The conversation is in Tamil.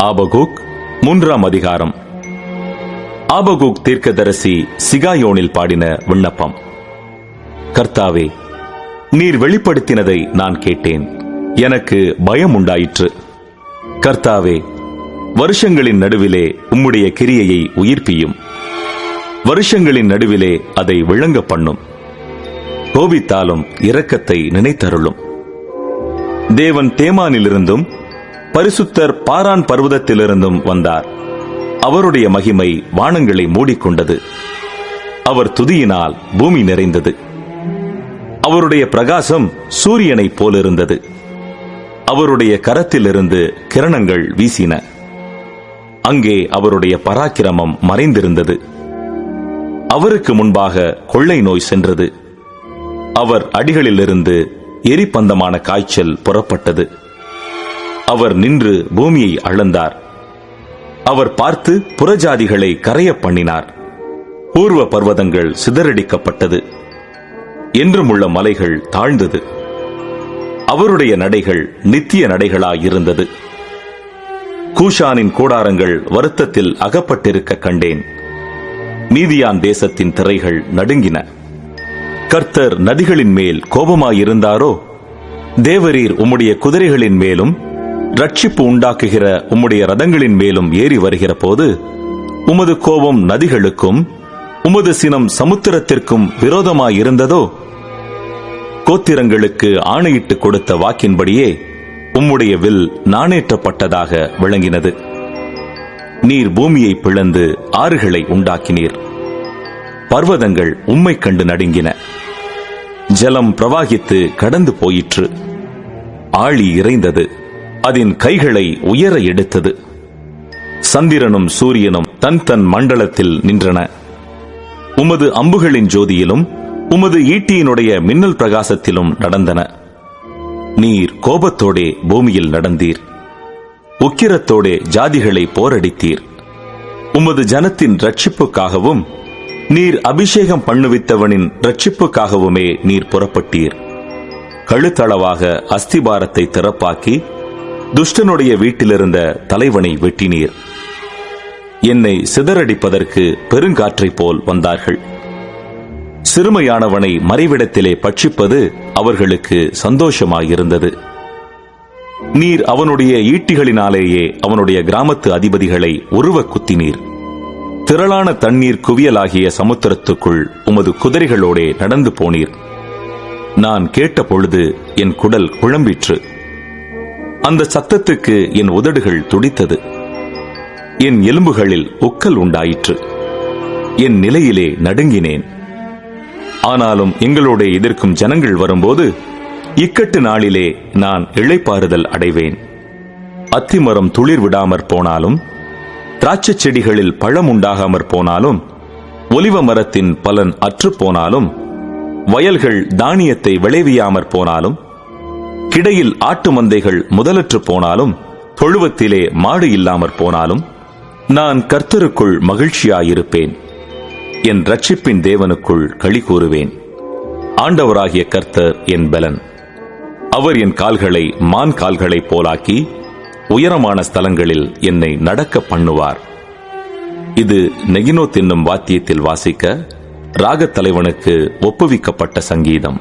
ஆபகூக் 3ஆம் அதிகாரம். ஆபகூக் தீர்க்கதரிசி சிகாயோனில் பாடின விண்ணப்பம். கர்த்தாவே, நீர் வெளிப்படுத்தினதை நான் கேட்டேன், எனக்கு பயம் உண்டாயிற்று. கர்த்தாவே, வருஷங்களின் நடுவிலே உம்முடைய கிரியையை உயிர்ப்பியும், வருஷங்களின் நடுவிலே அதை விளங்க பண்ணும். கோபித்தாலும் இரக்கத்தை நினைத்தருளும். தேவன் தேமானிலிருந்தும் பரிசுத்தர் பாரான் பர்வதத்திலிருந்தும் வந்தார். அவருடைய மகிமை வானங்களை மூடிக்கொண்டது. அவர் துதியினால் பூமி நிறைந்தது. அவருடைய பிரகாசம் சூரியனைப் போலிருந்தது. அவருடைய கரத்திலிருந்து கிரணங்கள் வீசின. அங்கே அவருடைய பராக்கிரமம் மறைந்திருந்தது. அவருக்கு முன்பாக கொள்ளை நோய் சென்றது. அவர் அடிகளிலிருந்து எரிபந்தமான காய்ச்சல் புறப்பட்டது. அவர் நின்று பூமியை அளந்தார். அவர் பார்த்து புறஜாதிகளை கரைய பண்ணினார். பூர்வ பர்வதங்கள் சிதறடிக்கப்பட்டது. என்றுமுள்ள மலைகள் தாழ்ந்தது. அவருடைய நடைகள் நித்திய நடைகளாயிருந்தது. கூஷானின் கூடாரங்கள் வருத்தத்தில் அகப்பட்டிருக்க கண்டேன். மீதியான் தேசத்தின் திரைகள் நடுங்கின. கர்த்தர் நதிகளின் மேல் கோபமாயிருந்தாரோ? தேவரீர் உம்முடைய குதிரைகளின் மேலும் ரட்சிப்பு உண்டாக்குகிற உம்முடைய ரதங்களின் மேலும் ஏறி வருகிற போது உமது கோபம் நதிகளுக்கும் உமது சினம் சமுத்திரத்திற்கும் விரோதமாயிருந்ததோ? கோத்திரங்களுக்கு ஆணையிட்டு கொடுத்த வாக்கின்படியே உம்முடைய வில் நாணேற்றப்பட்டதாக விளங்கினது. நீர் பூமியை பிளந்து ஆறுகளை உண்டாக்கினீர். பர்வதங்கள் உம்மை கண்டு நடுங்கின. ஜலம் பிரவாகித்து கடந்து போயிற்று. ஆழி இறைந்தது. அதன் கைகளை உயர எடுத்தது. சந்திரனும் சூரியனும் தன் தன் மண்டலத்தில் நின்றன. உமது அம்புகளின் ஜோதியிலும் உமது ஈட்டியினுடைய மின்னல் பிரகாசத்திலும் நடந்தன. நீர் கோபத்தோடே பூமியில் நடந்தீர். உக்கிரத்தோடே ஜாதிகளை போரடித்தீர். உமது ஜனத்தின் ரட்சிப்புக்காகவும் நீர் அபிஷேகம் பண்ணுவித்தவனின் ரட்சிப்புக்காகவுமே நீர் புறப்பட்டீர். கழுத்தளவாக அஸ்திபாரத்தை திறப்பாக்கி துஷ்டனுடைய வீட்டிலிருந்த தலைவனை வெட்டினீர். என்னை சிதறடிப்பதற்கு பெருங்காற்றைப் போல் வந்தார்கள். சிறுமையானவனை மறைவிடத்திலே பட்சிப்பது அவர்களுக்கு சந்தோஷமாயிருந்தது. நீர் அவனுடைய ஈட்டிகளினாலேயே அவனுடைய கிராமத்து அதிபதிகளை உருவ குத்தினீர். திரளான தண்ணீர் குவியலாகிய சமுத்திரத்துக்குள் உமது குதிரைகளோடே நடந்து போனீர். நான் கேட்ட பொழுது என் குடல் குழம்பிற்று. அந்த சத்தத்துக்கு என் உதடுகள் துடித்தது. என் எலும்புகளில் உக்கல் உண்டாயிற்று. என் நிலையிலே நடுங்கினேன். ஆனாலும் எங்களோட எதிர்க்கும் ஜனங்கள் வரும்போது இக்கட்டு நாளிலே நான் இளைப்பாறுதல் அடைவேன். அத்திமரம் துளிர் விடாமற் போனாலும், திராட்சை செடிகளில் பழம் உண்டாகாமற் போனாலும், ஒலிவ மரத்தின் பலன் அற்று போனாலும், வயல்கள் தானியத்தை விளைவியாமற் போனாலும், கிடையில் ஆட்டு மந்தைகள் முதலற்று போனாலும், தொழுவத்திலே மாடு இல்லாமற் போனாலும், நான் கர்த்தருக்குள் மகிழ்ச்சியாயிருப்பேன். என் ரட்சிப்பின் தேவனுக்குள் களி கூறுவேன். ஆண்டவராகிய கர்த்தர் என் பலன். அவர் என் கால்களை மான் கால்களைப் போலாக்கி உயரமான ஸ்தலங்களில் என்னை நடக்க பண்ணுவார். இது நெகினோத் என்னும் வாத்தியத்தில் வாசிக்க ராகத் தலைவனுக்கு ஒப்புவிக்கப்பட்ட சங்கீதம்.